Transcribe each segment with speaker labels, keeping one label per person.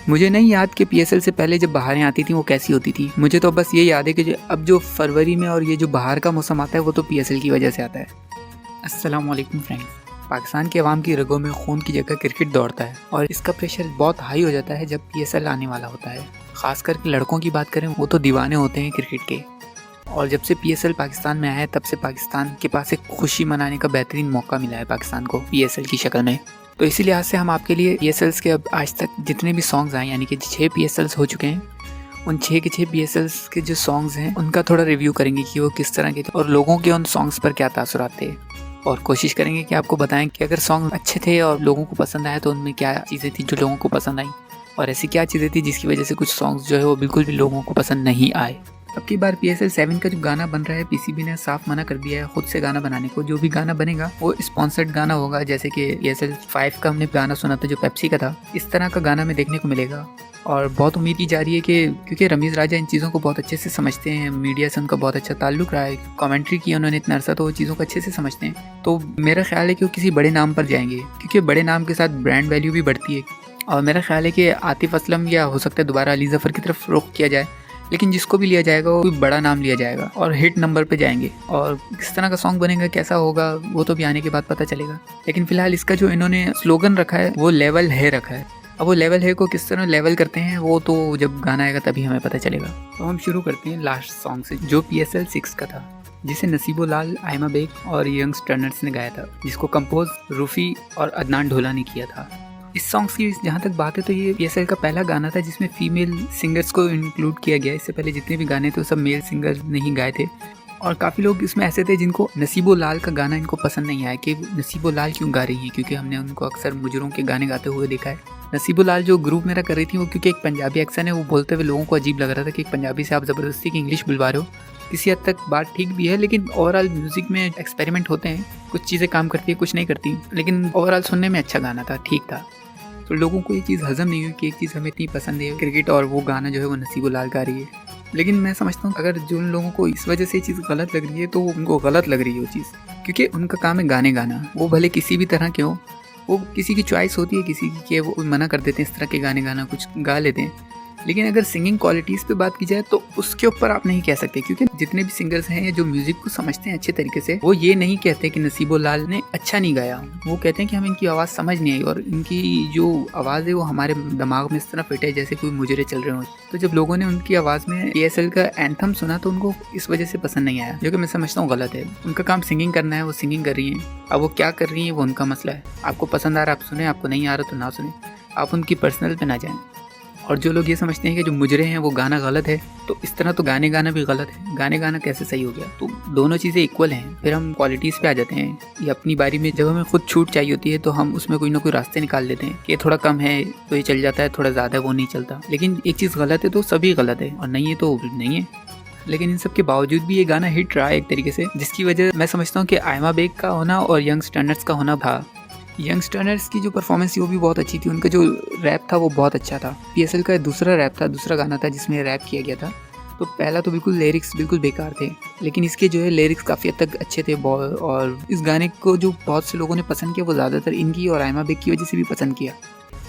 Speaker 1: मुझे नहीं याद कि पीएसएल से पहले जब बहारें आती थी वो कैसी होती थी। मुझे तो बस ये याद है कि अब जो फरवरी में और ये जो बाहर का मौसम आता है वो तो पीएसएल की वजह से आता है। अस्सलाम वालेकुम फ्रेंड्स। पाकिस्तान के अवाम की रगों में खून की जगह क्रिकेट दौड़ता है और इसका प्रेशर बहुत हाई हो जाता है जब पीएसएल आने वाला होता है। ख़ास करके लड़कों की बात करें वो तो दीवाने होते हैं क्रिकेट के। और जब से पीएसएल पाकिस्तान में आया है तब से पाकिस्तान के पास एक खुशी मनाने का बेहतरीन मौका मिला है पाकिस्तान को पीएसएल की शक्ल में। तो इसी लिहाज से हम आपके लिए पीएसएल्स के अब आज तक जितने भी सॉन्ग्स आए यानी कि 6 पीएसएल्स हो चुके हैं, उन 6 के 6 पीएसएल्स के जो सॉन्ग्स हैं उनका थोड़ा रिव्यू करेंगे कि वो किस तरह के थे और लोगों के उन सॉन्ग्स पर क्या तासुरात थे। और कोशिश करेंगे कि आपको बताएं कि अगर सॉन्ग अच्छे थे और लोगों को पसंद आया तो उनमें क्या चीज़ें थी जो लोगों को पसंद आई और ऐसी क्या चीज़ें थी जिसकी वजह से कुछ सॉन्ग्स जो है वो बिल्कुल भी लोगों को पसंद नहीं आए। अब की बार पीएसएल 7 का जो गाना बन रहा है पीसीबी ने साफ मना कर दिया है खुद से गाना बनाने को। जो भी गाना बनेगा वो स्पॉन्सर्ड गाना होगा, जैसे कि पीएसएल 5 का हमने गाना सुना था जो पेप्सी का था, इस तरह का गाना हमें देखने को मिलेगा। और बहुत उम्मीद की जा रही है कि क्योंकि रमीज़ राजा इन चीज़ों को बहुत अच्छे से समझते हैं, मीडिया से उनका बहुत अच्छा ताल्लुक रहा है, कमेंट्री की उन्होंने इतना अरसा, तो वो चीज़ों को अच्छे से समझते हैं। तो मेरा ख्याल है कि वो किसी बड़े नाम पर जाएंगे क्योंकि बड़े नाम के साथ ब्रांड वैल्यू भी बढ़ती है। और मेरा ख्याल है कि आतिफ असलम या हो सकता है दोबारा अली ज़फ़र की तरफ रुख किया जाए, लेकिन जिसको भी लिया जाएगा वो कोई बड़ा नाम लिया जाएगा और हिट नंबर पे जाएंगे। और किस तरह का सॉन्ग बनेगा, कैसा होगा, वो तो भी आने के बाद पता चलेगा। लेकिन फ़िलहाल इसका जो इन्होंने स्लोगन रखा है वो लेवल है रखा है। अब वो लेवल है को किस तरह लेवल करते हैं वो तो जब गाना आएगा तभी हमें पता चलेगा। तो हम शुरू करते हैं लास्ट सॉन्ग से जो पीएसएल 6 का था, जिसे नसीबो लाल, आयमा बेग और यंग्स टर्नर्स ने गाया था, जिसको कंपोज रूफ़ी और अदनान ढोला ने किया था। इस सॉन्ग्स की जहाँ तक बात है तो ये पीएसएल का पहला गाना था जिसमें फीमेल सिंगर्स को इंक्लूड किया गया। इससे पहले जितने भी गाने थे वो सब मेल सिंगर ने ही गाए थे और काफ़ी लोग इसमें ऐसे थे जिनको नसीबो लाल का गाना इनको पसंद नहीं आया कि नसीबो लाल क्यों गा रही हैं, क्योंकि हमने उनको अक्सर मुजरों के गाने गाते हुए देखा है। नसीबो लाल जो ग्रुप मेरा कर रही थी वो क्योंकि एक पंजाबी एक्सेंट है, वो बोलते हुए लोगों को अजीब लग रहा था कि एक पंजाबी से आप ज़बरदस्ती की इंग्लिश बुलवा रहे हो। किसी हद तक बात ठीक भी है, लेकिन ओवरऑल म्यूज़िक में एक्सपेरिमेंट होते हैं, कुछ चीज़ें काम करती है कुछ नहीं करती, लेकिन ओवरऑल सुनने में अच्छा गाना था, ठीक था। तो लोगों को ये चीज़ हजम नहीं हुई कि एक चीज़ हमें इतनी पसंद है क्रिकेट और वो गाना जो है वो नसीबो लाल गा रही है। लेकिन मैं समझता हूँ अगर जो उन लोगों को इस वजह से ये चीज़ गलत लग रही है तो उनको गलत लग रही है वो चीज़, क्योंकि उनका काम है गाने गाना, वो भले किसी भी तरह के हो। वो किसी की चॉइस होती है किसी की कि वो मना कर देते हैं इस तरह के गाने गाना, कुछ गा लेते हैं। लेकिन अगर सिंगिंग क्वालिटीज़ पे बात की जाए तो उसके ऊपर आप नहीं कह सकते, क्योंकि जितने भी सिंगर्स हैं जो म्यूज़िक को समझते हैं अच्छे तरीके से, वो ये नहीं कहते कि नसीबो लाल ने अच्छा नहीं गाया। वो कहते हैं कि हमें इनकी आवाज़ समझ नहीं आई और इनकी जो आवाज़ है वो हमारे दिमाग में इस तरह फिट है जैसे कोई मुजरे चल रहे हो। तो जब लोगों ने उनकी आवाज़ में पीएसएल का एंथम सुना तो उनको इस वजह से पसंद नहीं आया, जो कि मैं समझता हूँ गलत है। उनका काम सिंगिंग करना है, वो सिंगिंग कर रही हैं। अब वो क्या कर रही हैं वो उनका मसला है। आपको पसंद आ रहा है आप सुने, आपको नहीं आ रहा तो ना सुने, आप उनकी पर्सनल पे ना जाएँ। और जो लोग ये समझते हैं कि जो मुजरे हैं वो गाना गलत है, तो इस तरह तो गाने गाना भी गलत है। गाने गाना कैसे सही हो गया? तो दोनों चीज़ें इक्वल हैं। फिर हम क्वालिटीज़ पे आ जाते हैं। ये अपनी बारी में जब हमें खुद छूट चाहिए होती है तो हम उसमें कोई ना कोई रास्ते निकाल लेते हैं कि थोड़ा कम है तो ये चल जाता है, थोड़ा ज़्यादा है वो नहीं चलता। लेकिन एक चीज़ गलत है तो सभी गलत है और नहीं है तो नहीं है। लेकिन इन सब के बावजूद भी ये गाना हिट रहा है एक तरीके से, जिसकी वजह मैं समझता हूँ कि आयमा बेग का होना और यंग्स टर्नर्स का होना था। यंग्स टर्नर्स की जो परफॉर्मेंस थी वो भी बहुत अच्छी थी, उनका जो रैप था वो बहुत अच्छा था। पीएसएल का दूसरा रैप था, दूसरा गाना था जिसमें रैप किया गया था। तो पहला तो बिल्कुल लिरिक्स बिल्कुल बेकार थे, लेकिन इसके जो है लिरिक्स काफ़ी हद तक अच्छे थे। और इस गाने को जो बहुत से लोगों ने पसंद किया वो ज़्यादातर इनकी और आयमा बेग की वजह से भी पसंद किया।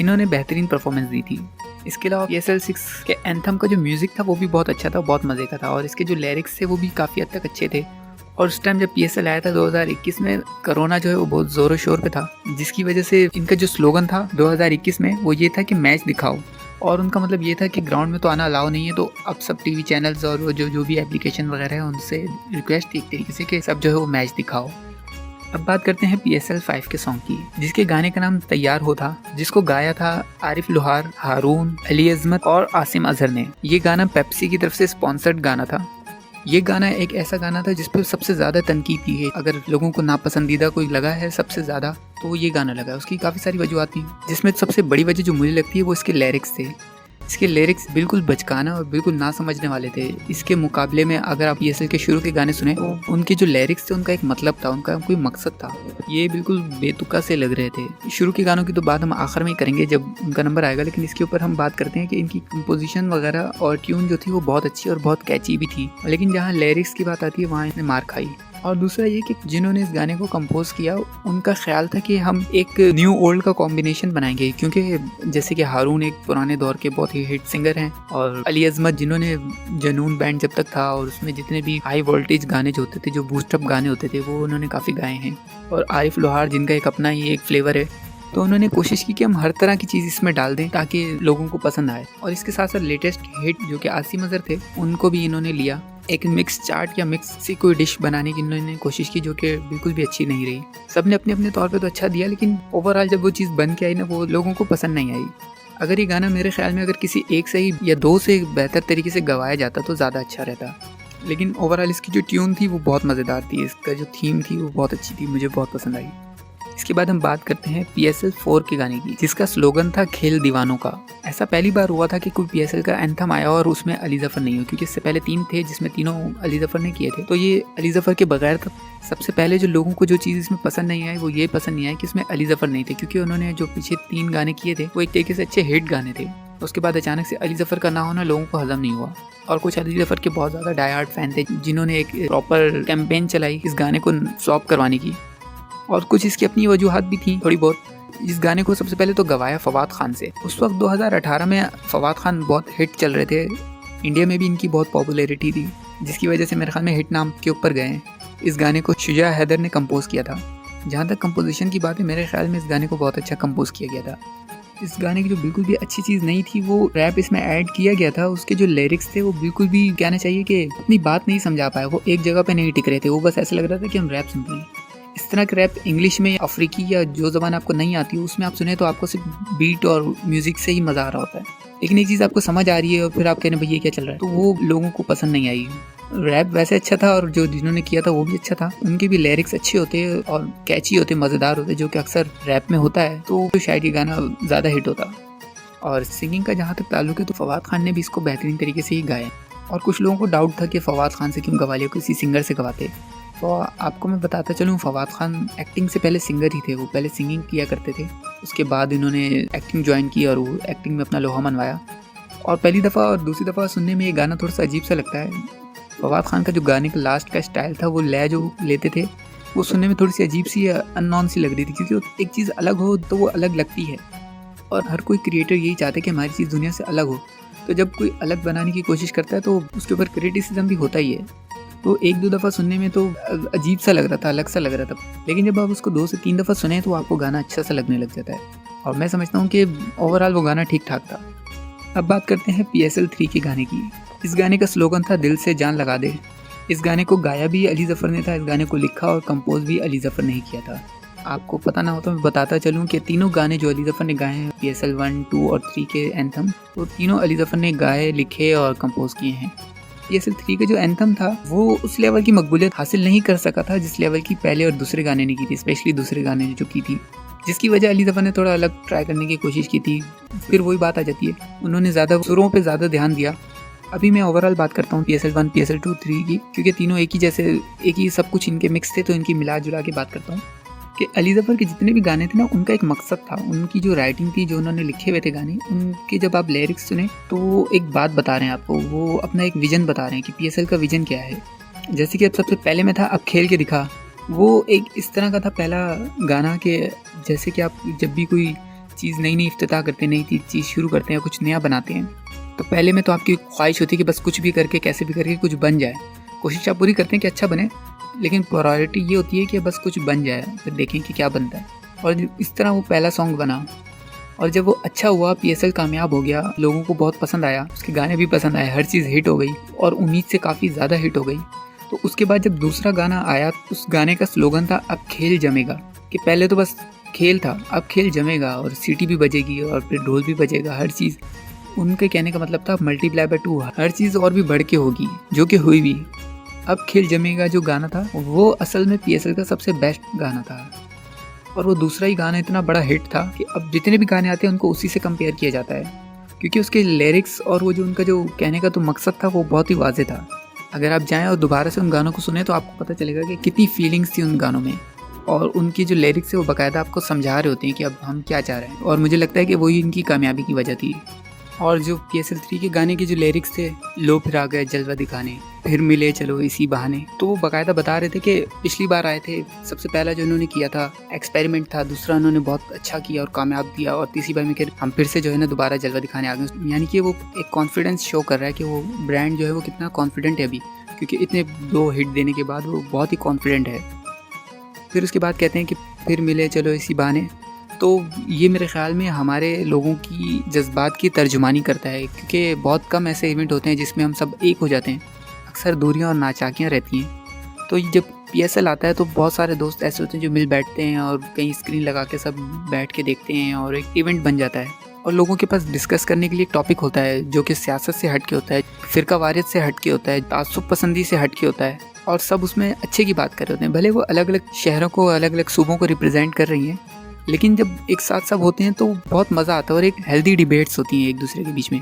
Speaker 1: इन्होंने बेहतरीन परफॉर्मेंस दी थी। इसके अलावा पीएसएल 6 के एंथम का जो म्यूज़िक था वो भी बहुत अच्छा था, बहुत मज़े का था। और इसके जो लिरिक्स थे वो भी काफ़ी हद तक अच्छे थे। और उस टाइम जब पीएसएल आया था 2021 में, कोरोना जो है वो बहुत ज़ोरों शोर पे था, जिसकी वजह से इनका जो स्लोगन था 2021 में वो ये था कि मैच दिखाओ। और उनका मतलब ये था कि ग्राउंड में तो आना अलाउ नहीं है, तो अब सब टीवी चैनल्स और जो भी एप्लीकेशन वगैरह है उनसे रिक्वेस्ट थी एक तरीके से कि सब जो है वो मैच दिखाओ। अब बात करते हैं पीएसएल 5 के सॉन्ग की, जिसके गाने का नाम तैयार हो था, जिसको गाया था आरिफ लोहार, हारून, अली अजमत और आसिम अजहर ने। ये गाना पेप्सी की तरफ से स्पॉन्सर्ड गाना था। ये गाना एक ऐसा गाना था जिस पर सबसे ज़्यादा तनकीद की है। अगर लोगों को नापसंदीदा कोई लगा है सबसे ज़्यादा तो ये गाना लगा है। उसकी काफ़ी सारी वजूहत थी, जिसमें सबसे बड़ी वजह जो मुझे लगती है वो इसके लिरिक्स थे। इसके लिरिक्स बिल्कुल बचकाना और बिल्कुल ना समझने वाले थे। इसके मुकाबले में अगर आप पीएसएल के शुरू के गाने सुने तो उनके जो लिरिक्स थे उनका एक मतलब था, उनका कोई मकसद था। ये बिल्कुल बेतुका से लग रहे थे। शुरू के गानों की तो बात हम आखिर में ही करेंगे जब उनका नंबर आएगा, लेकिन इसके ऊपर हम बात करते हैं कि इनकी कंपोजिशन वगैरह और ट्यून जो थी वो बहुत अच्छी और बहुत कैची भी थी। लेकिन जहाँ लिरिक्स की बात आती है वहाँ इसने मार खाई। और दूसरा ये कि जिन्होंने इस गाने को कंपोज किया उनका ख्याल था कि हम एक न्यू ओल्ड का कॉम्बिनेशन बनाएंगे, क्योंकि जैसे कि हारून एक पुराने दौर के बहुत ही हिट सिंगर हैं, और अली अजमत जिन्होंने जनून बैंड जब तक था और उसमें जितने भी हाई वोल्टेज गाने जो होते थे, जो बूस्टअप गाने होते थे, वो उन्होंने काफ़ी गाए हैं। और आरिफ लोहार जिनका एक अपना ही एक फ्लेवर है, तो उन्होंने कोशिश की कि हम हर तरह की चीज़ इसमें डाल दें ताकि लोगों को पसंद आए। और इसके साथ साथ लेटेस्ट हिट जो कि आसिम अजहर थे उनको भी इन्होंने लिया, एक मिक्स चाट या मिक्स से कोई डिश बनाने की इन्होंने कोशिश की, जो कि बिल्कुल भी अच्छी नहीं रही। सबने अपने अपने तौर पे तो अच्छा दिया, लेकिन ओवरऑल जब वो चीज़ बन के आई ना, वो लोगों को पसंद नहीं आई। अगर ये गाना मेरे ख्याल में अगर किसी एक से ही या दो से बेहतर तरीके से गवाया जाता तो ज़्यादा अच्छा रहता। लेकिन ओवरऑल इसकी जो ट्यून थी वो बहुत मज़ेदार थी, इसका जो थीम थी वो बहुत अच्छी थी, मुझे बहुत पसंद आई। इसके बाद हम बात करते हैं PSL 4 के गाने की, जिसका स्लोगन था खेल दीवानों का। ऐसा पहली बार हुआ था कि कोई PSL का एंथम आया और उसमें अली ज़फ़र नहीं हो, क्योंकि इससे पहले 3 थे जिसमें तीनों अली ज़फ़र ने किए थे। तो ये अली ज़फ़र के बगैर था। सबसे पहले जो लोगों को जो चीज़ इसमें पसंद नहीं आई वो ये पसंद नहीं आई कि इसमें अली ज़फ़र नहीं थे, क्योंकि उन्होंने जो पीछे 3 गाने किए थे वो एक तरीके से अच्छे हिट गाने थे। उसके बाद अचानक से अली ज़फ़र का ना होना लोगों को हज़म नहीं हुआ, और कुछ अली ज़फ़र के बहुत ज़्यादा डाई हार्ड फैन थे जिन्होंने एक प्रॉपर कैंपेन चलाई इस गाने को स्टॉप करवाने की, और कुछ इसकी अपनी वजूहात भी थी थोड़ी बहुत। इस गाने को सबसे पहले तो गवाया फवाद खान से। उस वक्त 2018 में फवाद खान बहुत हिट चल रहे थे, इंडिया में भी इनकी बहुत पॉपुलैरिटी थी, जिसकी वजह से मेरे ख्याल में हिट नाम के ऊपर गए हैं। इस गाने को शुजा हैदर ने कंपोज़ किया था। जहाँ तक कंपोजिशन की बात है, मेरे ख्याल में इस गाने को बहुत अच्छा कंपोज़ किया गया था। इस गाने की जो बिल्कुल भी अच्छी चीज़ नहीं थी वो रैप इसमें ऐड किया गया था। उसके जो लिरिक्स थे वो बिल्कुल भी कहना चाहिए कि अपनी बात नहीं समझा पाए, वो एक जगह पे नहीं टिक रहे थे। वो बस ऐसा लग रहा था कि हम रैप सुन रहे हैं। इस तरह के रैप इंग्लिश में, अफ्रीकी या जो ज़बान आपको नहीं आती उसमें आप सुने तो आपको सिर्फ बीट और म्यूज़िक से ही मज़ा आ रहा होता है, लेकिन एक चीज़ आपको समझ आ रही है और फिर आप कह रहे हैं भाई ये क्या चल रहा है, तो वो लोगों को पसंद नहीं आई। रैप वैसे अच्छा था और जो जिन्होंने किया था वो भी अच्छा था, उनके भी लिरिक्स अच्छे होते और कैची होते, मज़ेदार होते, जो कि अक्सर रैप में होता है, तो शायद ये गाना ज़्यादा हिट होता। और सिंगिंग का जहाँ तक ताल्लुक है तो फवाद खान ने भी इसको बेहतरीन तरीके से ही गाया, और कुछ लोगों को डाउट था कि फवाद खान से क्यों गवा लिया, किसी सिंगर से गवाते। तो आपको मैं बताता चलूँ, फवाद खान एक्टिंग से पहले सिंगर ही थे। वो पहले सिंगिंग किया करते थे, उसके बाद इन्होंने एक्टिंग ज्वाइन की और वो एक्टिंग में अपना लोहा मनवाया। और पहली दफ़ा और दूसरी दफ़ा सुनने में ये गाना थोड़ा सा अजीब सा लगता है। फवाद खान का जो गाने का लास्ट का स्टाइल था, वो लय जो लेते थे, वो सुनने में थोड़ी सी अजीब सी अननोन सी लग रही थी, क्योंकि एक चीज़ अलग हो तो वो अलग लगती है, और हर कोई क्रिएटर यही चाहता है कि हमारी चीज़ दुनिया से अलग हो। तो जब कोई अलग बनाने की कोशिश करता है तो उसके ऊपर क्रिटिसिज्म भी होता ही है। तो 1-2 दफ़ा सुनने में तो अजीब सा लग रहा था, अलग सा लग रहा था, लेकिन जब आप उसको 2 से 3 दफ़ा सुने तो आपको गाना अच्छा सा लगने लग जाता है, और मैं समझता हूँ कि ओवरऑल वो गाना ठीक ठाक था। अब बात करते हैं PSL 3 के गाने की। इस गाने का स्लोगन था दिल से जान लगा दे। इस गाने को गाया भी अली ज़फ़र ने था, इस गाने को लिखा और कंपोज भी अली ज़फ़र ने ही किया था। आपको पता ना हो तो मैं बताता चलूँ कि तीनों गाने जो अली ज़फ़र ने गाए हैं, PSL 1, 2 और 3 के एंथम, वो तीनों अली ज़फ़र ने गाए, लिखे और कंपोज किए हैं। PSL 3 का जो एंथम था वो उस लेवल की मकबूलियत हासिल नहीं कर सका था जिस लेवल की पहले और दूसरे गाने ने की थी, स्पेशली दूसरे गाने ने जो की थी, जिसकी वजह अली ज़फ़र ने थोड़ा अलग ट्राई करने की कोशिश की थी। फिर वही बात आ जाती है, उन्होंने ज़्यादा सुरों पे ज़्यादा ध्यान दिया। अभी मैं ओवरऑल बात करता हूँ PSL 1, PSL 2, 3 की, क्योंकि तीनों एक ही सब कुछ इनके मिक्स थे, तो इनकी मिला जुला के बात करता हूँ कि अली ज़फ़र के जितने भी गाने थे ना, उनका एक मकसद था। उनकी जो राइटिंग थी, जो उन्होंने लिखे हुए थे गाने, उनके जब आप लिरिक्स सुने तो वो एक बात बता रहे हैं आपको, वो अपना एक विजन बता रहे हैं कि PSL का विजन क्या है। जैसे कि अब सबसे पहले में था अब खेल के दिखा, वो एक इस तरह का था पहला गाना कि जैसे कि आप जब भी कोई चीज़ नई इफ्तिताह करते हैं, नई चीज़ शुरू करते हैं, कुछ नया बनाते हैं, तो पहले में तो आपकी ख्वाहिश होती है कि बस कुछ भी करके, कैसे भी करके कुछ बन जाए। कोशिश आप पूरी करते हैं कि अच्छा बने, लेकिन प्रायोरिटी ये होती है कि बस कुछ बन जाए, फिर देखें कि क्या बनता है। और इस तरह वो पहला सॉन्ग बना, और जब वो अच्छा हुआ, PSL कामयाब हो गया, लोगों को बहुत पसंद आया, उसके गाने भी पसंद आए, हर चीज़ हिट हो गई और उम्मीद से काफ़ी ज़्यादा हिट हो गई। तो उसके बाद जब दूसरा गाना आया, उस गाने का स्लोगन था अब खेल जमेगा, कि पहले तो बस खेल था, अब खेल जमेगा, और सीटी भी बजेगी और फिर ढोल भी बजेगा, हर चीज़। उनके कहने का मतलब था मल्टीप्लाई बाय 2, हर चीज़ और भी बढ़ के होगी, जो कि हुई भी। अब खेल जमेगा जो गाना था वो असल में PSL का सबसे बेस्ट गाना था, और वो दूसरा ही गाना इतना बड़ा हिट था कि अब जितने भी गाने आते हैं उनको उसी से कंपेयर किया जाता है, क्योंकि उसके लिरिक्स और वो जो उनका जो कहने का तो मकसद था वो बहुत ही वाज़ेह था। अगर आप जाएं और दोबारा से उन गानों को सुने तो आपको पता चलेगा कि कितनी फीलिंग्स थी उन गानों में, और उनकी जो लिरिक्स है वो बाकायदा आपको समझा रहे होते हैं कि अब हम क्या चाह रहे हैं, और मुझे लगता है कि वही इनकी कामयाबी की वजह थी। और जो PSL 3 के गाने के जो लिरिक्स थे, लो फिर आ गए जलवा दिखाने, फिर मिले चलो इसी बहाने। तो वो बाकायदा बता रहे थे कि पिछली बार आए थे, सबसे पहला जो उन्होंने किया था एक्सपेरिमेंट था, दूसरा उन्होंने बहुत अच्छा किया और कामयाब दिया, और तीसरी बार में हम फिर से जो है ना दोबारा जलवा दिखाने आ गए। यानी कि वो एक कॉन्फिडेंस शो कर रहा है कि वो ब्रांड जो है वो कितना कॉन्फिडेंट है अभी, क्योंकि इतने 2 हिट देने के बाद वो बहुत ही कॉन्फिडेंट है। फिर उसके बाद कहते हैं कि फिर मिले चलो इसी बहाने। तो ये मेरे ख़्याल में हमारे लोगों की जज्बात की तर्जुमानी करता है, क्योंकि बहुत कम ऐसे इवेंट होते हैं जिसमें हम सब एक हो जाते हैं। अक्सर दूरियां और नाचाकियाँ रहती हैं। तो जब PSL आता है तो बहुत सारे दोस्त ऐसे होते हैं जो मिल बैठते हैं और कहीं स्क्रीन लगा के सब बैठ के देखते हैं और एक इवेंट बन जाता है। और लोगों के पास डिस्कस करने के लिए एक टॉपिक होता है जो कि सियासत से हट के होता है, फ़िरकावारियत से हट के होता है, तासुब पसंदी से हट के होता है, और सब उसमें अच्छे की बात कर रहे होते हैं। भले वो अलग अलग शहरों को, अलग अलग सूबों को रिप्रेजेंट कर रही हैं, लेकिन जब एक साथ सब होते हैं तो बहुत मज़ा आता है और एक हेल्दी डिबेट्स होती हैं एक दूसरे के बीच में।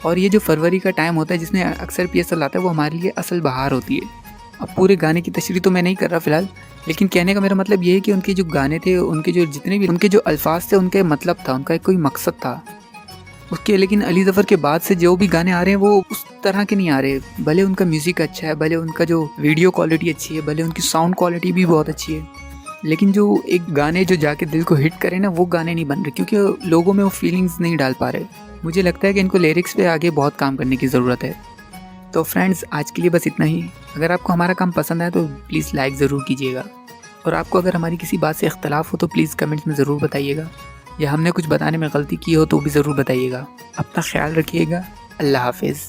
Speaker 1: और ये जो फरवरी का टाइम होता है जिसमें अक्सर PSL आता है, वो हमारे लिए असल बहार होती है। अब पूरे गाने की तशरीह तो मैं नहीं कर रहा फ़िलहाल, लेकिन कहने का मेरा मतलब ये है कि उनके जो गाने थे, उनके जो जितने भी उनके जो अल्फाज थे, उनका मतलब था, उनका कोई मकसद था उसके। लेकिन अली ज़फ़र के बाद से जो भी गाने आ रहे हैं वो उस तरह के नहीं आ रहे। भले उनका म्यूज़िक अच्छा है, भले उनका जो वीडियो क्वालिटी अच्छी है, भले उनकी साउंड क्वालिटी भी बहुत अच्छी है, लेकिन जो एक गाने जो जाके दिल को हिट करे ना, वो गाने नहीं बन रहे, क्योंकि लोगों में वो फीलिंग्स नहीं डाल पा रहे। मुझे लगता है कि इनको लिरिक्स पे आगे बहुत काम करने की ज़रूरत है। तो फ्रेंड्स, आज के लिए बस इतना ही। अगर आपको हमारा काम पसंद आए तो प्लीज़ लाइक ज़रूर कीजिएगा, और आपको अगर हमारी किसी बात से इख्तलाफ हो तो प्लीज़ कमेंट्स में ज़रूर बताइएगा, या हमने कुछ बताने में गलती की हो तो भी ज़रूर बताइएगा। अपना ख्याल रखिएगा। अल्लाह हाफिज़।